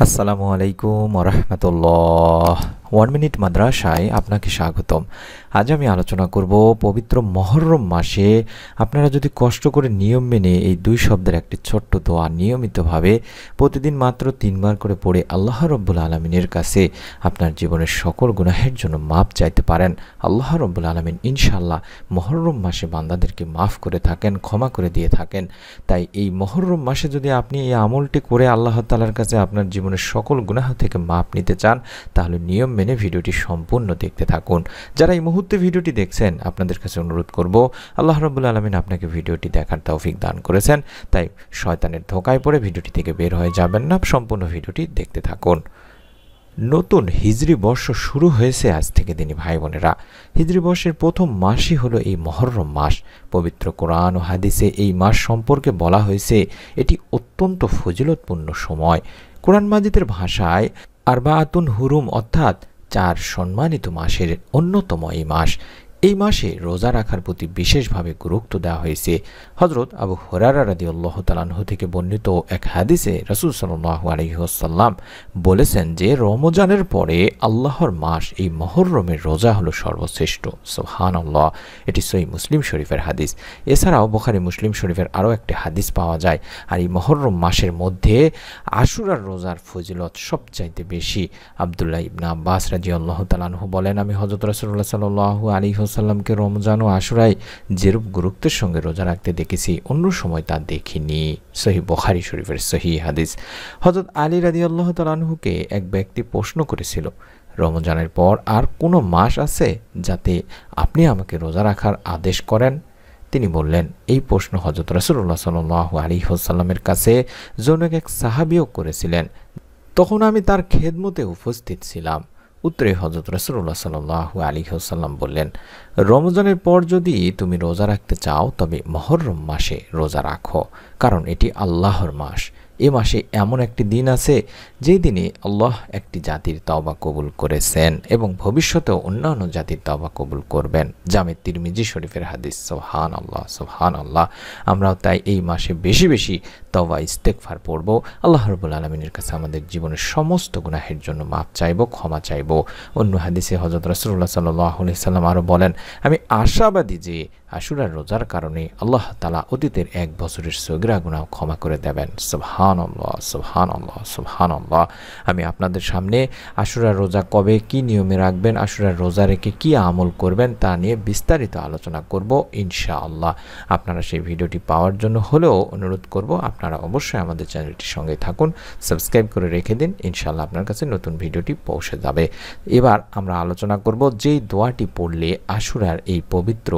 আসসালামু আলাইকুম ওয়া রাহমাতুল্লাহ। 1 মিনিট মাদ্রাসায় আপনাকে স্বাগতম। আজ আমি আলোচনা করব পবিত্র মুহররম মাসে আপনারা যদি কষ্ট করে নিয়ম মেনে এই দুই শব্দের একটি ছোট্ট দোয়া নিয়মিতভাবে প্রতিদিন মাত্র 3 বার করে পড়ে আল্লাহ রাব্বুল আলামিনের কাছে আপনার জীবনের সকল গুনাহের জন্য মাপ চাইতে পারেন। আল্লাহ রাব্বুল আলামিন ইনশাআল্লাহ মুহররম মাসে বান্দাদেরকে মাফ করে থাকেন, ক্ষমা করে দিয়ে থাকেন। তাই এই মুহররম মাসে যদি আপনি এই আমলটি করে আল্লাহ তাআলার কাছে আপনার জীবনের সকল গুনাহ থেকে মাপ নিতে চান, তাহলে নিয়ম মেনে ভিডিওটি সম্পূর্ণ দেখতে থাকুন। যারা এই মুহূর্তে ভিডিওটি দেখছেন, আপনাদের কাছে অনুরোধ করব, আল্লাহ রাব্বুল আলামিন আপনাকে ভিডিওটি দেখার তৌফিক দান করেছেন, তাই শয়তানের ধোঁকায় পড়ে ভিডিওটি থেকে বের হয়ে যাবেন না, সম্পূর্ণ ভিডিওটি দেখতে থাকুন। নতুন হিজরি বর্ষ শুরু হয়েছে আজ থেকে দিনী ভাই বোনেরা। হিজরি বর্ষের প্রথম মাসই হলো এই মুহররম মাস। পবিত্র কোরআন ও হাদিসে এই মাস সম্পর্কে বলা হয়েছে এটি অত্যন্ত ফজিলতপূর্ণ সময়। কোরআন মাজিদের ভাষায় আরবাআতুন হুরুম অর্থাৎ 4 সম্মানিত মাসের অন্যতম এই মাস। এই মাসে রোজা রাখার প্রতি বিশেষভাবে গুরুত্ব দেওয়া হয়েছে। হযরত আবু হুরায়রা রাদিয়াল্লাহু তাআলা আনহু থেকে বর্ণিত এক হাদিসে রাসূল সাল্লাল্লাহু আলাইহি ওয়াসাল্লাম বলেছেন যে রমজানের পরে আল্লাহর মাস এই মুহররমের রোজা হলো সর্বশ্রেষ্ঠ। সুবহানাল্লাহ। এটি সহিহ মুসলিম শরীফের হাদিস। এছাড়াও বুখারী মুসলিম শরীফের আরও একটি হাদিস পাওয়া যায়। আর এই মুহররম মাসের মধ্যে আশুরার রোজার ফজিলত সবচাইতে বেশি। আব্দুল্লাহ ইবনে আব্বাস রাদিয়াল্লাহু তাআলা আনহু বলেন, আমি হযরত রাসূলুল্লাহ সাল্লাল্লাহু আলাইহি ওয়াসাল্লামকে রমজান ও আশুরায় যেরূপ গুরুত্বের সঙ্গে রোজা রাখতে দেখেছি, অন্য সময় তা দেখিনি। সহিহ বুখারী শরীফের সহিহ হাদিস। হযরত আলী রাদিয়াল্লাহু তাআলা আনহুকে এক ব্যক্তি প্রশ্ন করেছিল, রমজানের পর আর কোনো মাস আছে যাতে আপনি আমাকে রোজা রাখার আদেশ করেন? তিনি বললেন, এই প্রশ্ন হযরত রাসূলুল্লাহ সাল্লাল্লাহু আলাইহি ওয়াসাল্লামের কাছে জনৈক এক সাহাবীও করেছিলেন। তখন আমি তার খেদমতে উপস্থিত ছিলাম। উত্তরে হযরত রাসূলুল্লাহ সাল্লাল্লাহু আলাইহি ওয়াসাল্লাম বললেন, রমজানের পর যদি তুমি রোজা রাখতে চাও তবে মুহররম মাসে রোজা রাখো, কারণ এটি আল্লাহর মাস। এ মাসে এমন একটি দিন আছে যেই দিনে আল্লাহ একটি জাতির তওবা কবুল করেছেন এবং ভবিষ্যতেও অন্যান্য জাতির তওবা কবুল করবেন। জামে তিরমিজি শরীফের হাদিস। সুবহানাল্লাহ, সুবহানাল্লাহ। আমরাও তাই এই মাসে বেশি বেশি তওবা ইস্তেগফার পড়ব, আল্লাহ রাব্বুল আলামিনের কাছে আমাদের জীবনের সমস্ত গুনাহের জন্য মাপ চাইব, ক্ষমা চাইব। অন্য হাদিসে হযরত রাসূলুল্লাহ সাল্লাল্লাহু আলাইহি সাল্লাম আরও বলেন, আমি আশাবাদী যে আশুরার রোজার কারণে আল্লাহ তাআলা অতীতের 1 বছরের সগীরা গুনাহ ক্ষমা করে দেবেন। সুবহানাল্লাহ, সুবহানাল্লাহ, সুবহানাল্লাহ। আমি আপনাদের সামনে আশুরার রোজা কবে, কি নিয়মে রাখবেন, আশুরার রোজা রেখে কি আমল করবেন তা নিয়ে বিস্তারিত আলোচনা করব ইনশাআল্লাহ। আপনারা সেই ভিডিওটি পাওয়ার জন্য হলেও অনুরোধ করব, আপনারা অবশ্যই আমাদের চ্যানেলটির সঙ্গে থাকুন, সাবস্ক্রাইব করে রেখে দিন, ইনশাআল্লাহ আপনার কাছে নতুন ভিডিওটি পৌঁছে যাবে। এবার আমরা আলোচনা করব যেই দোয়াটি পড়লে আশুরার এই পবিত্র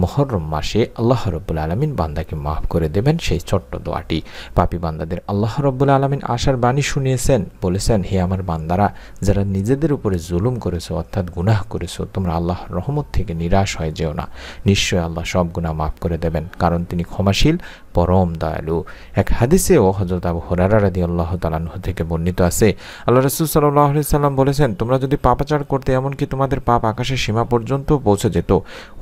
মুহররম মাসে আল্লাহ রাব্বুল আলামিন বান্দাকে মাফ করে দেবেন, সেই ছোট্ট দোয়াটি। পাপী বান্দাদের আল্লাহ রাব্বুল আলামিন আশার বাণী শুনিয়েছেন, বলেছেন, হে আমার বান্দারা, যারা নিজেদের উপরে জুলুম করেছো অর্থাৎ গুনাহ করেছো, তোমরা আল্লাহর রহমত থেকে নিরাশ হয়ে যেও না। নিশ্চয় আল্লাহ সব গুনাহ মাফ করে দেবেন, কারণ তিনি ক্ষমাশীল, পরম দয়ালু। এক হাদিসেও হযরত আবু হুরায়রা রাদিয়াল্লাহু তাআলা আনহু থেকে বর্ণিত আছে, আল্লাহ রাসূল সাল্লাল্লাহু আলাইহি সাল্লাম বলেছেন, তোমরা যদি পাপাচার করতে, এমনকি তোমাদের পাপ আকাশের সীমা পর্যন্ত পৌঁছে যেত,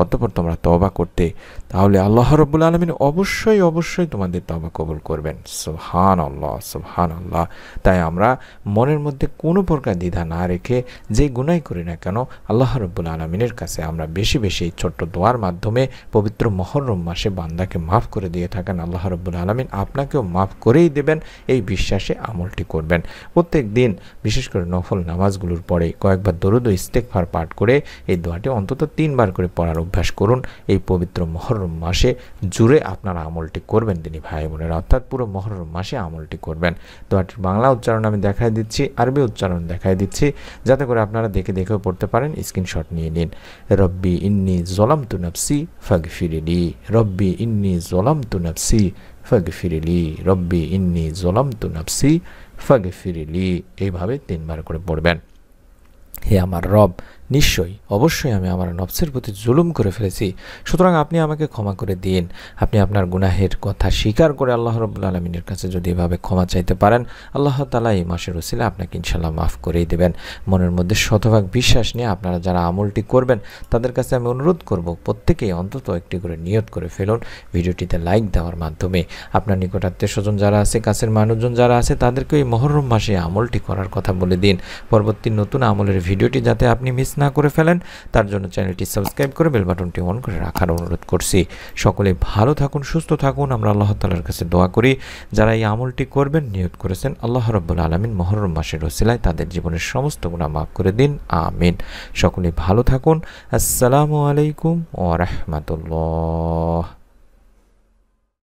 অতঃপর তোমরা তওবা করতে, তাহলে আল্লাহ রাব্বুল আলামিন অবশ্যই অবশ্যই তোমাদের তওবা কবুল করবেন। সুবহানাল্লাহ, সুবহানাল্লাহ। তাই আমরা মনের মধ্যে কোনো প্রকার দ্বিধা না রেখে যে গুনাহ করি না কেন, আল্লাহ রাব্বুল আলামিনের কাছে আমরা বেশি বেশি এই ছোট্ট দোয়ার মাধ্যমে পবিত্র মুহররম মাসে বান্দাকে মাফ করে দিয়ে থাকেন। আল্লাহ রাব্বুল আলামিন আপনাকেও মাফ করেই দেবেন, এই বিশ্বাসে আমলটি করবেন। প্রত্যেক দিন বিশেষ করে নফল নামাজগুলোর পরে কয়েকবার দরুদ ও ইস্তেগফার পাঠ করে এই দোয়াটি অন্তত 3 বার করে পড়ার অভ্যাস করুন। এই পবিত্র মুহররম মাসে জুড়ে আপনারা আমলটি করবেন দিনী ভাই বোনেরা, অর্থাৎ পুরো মুহররম মাসে আমলটি করবেন। দোয়াটির বাংলা উচ্চারণ আমি দেখাই দিচ্ছি, আরবি উচ্চারণ দেখাই দিচ্ছি, যাতে করে আপনারা দেখে দেখেও পড়তে পারেন। স্ক্রিনশট নিয়ে নিন। রব্বি ইন্নী যালামতু নাফসি ফাগফিরলি, রব্বি ইন্নী যালামতু নাফসি ফাগফিরলি, রব্বি ইন্নী যালামতু নাফসি ফাগফিরলি। এইভাবে 3 বার করে পড়বেন। হে আমার রব, নিশ্চয়ই অবশ্যই আমি আমার নফসের প্রতি জুলুম করে ফেলেছি, সুতরাং আপনি আমাকে ক্ষমা করে দিন। আপনি আপনার গুনাহের কথা স্বীকার করে আল্লাহ রাব্বুল আলামিনের কাছে যদি এভাবে ক্ষমা চাইতে পারেন, আল্লাহ তাআলা এই মাসের ওসিলা আপনাকে ইনশাআল্লাহ মাফ করেই দেবেন। মনের মধ্যে শতভাগ বিশ্বাস নিয়ে আপনারা যারা আমলটি করবেন তাদের কাছে আমি অনুরোধ করব, প্রত্যেকেই অন্তত একটি করে নিয়ত করে ফেলুন ভিডিওটিতে লাইক দেওয়ার মাধ্যমে। আপনার নিকট আত্মীয়স্বজন যারা আছে, কাছের মানুষজন যারা আছে, তাদেরকে এই মহরম মাসে আমলটি করার কথা বলে দিন। পরবর্তী নতুন আমলের ভিডিওটি যাতে আপনি মিস না করে ফেলেন, তার জন্য চ্যানেলটি সাবস্ক্রাইব করে বেল বাটনটি অন করে রাখার অনুরোধ করছি। সকলে ভালো থাকুন, সুস্থ থাকুন। আমরা আল্লাহ তাআলার কাছে দোয়া করি যারা এই আমলটি করবেন নিয়ত করেছেন, আল্লাহ রাব্বুল আলামিন মুহররম মাসের ওসিলায় তাদের জীবনের সমস্ত গুনাহ মাফ করে দিন, আমিন। সকলে ভালো থাকুন। আসসালামু আলাইকুম ওয়া রাহমাতুল্লাহ।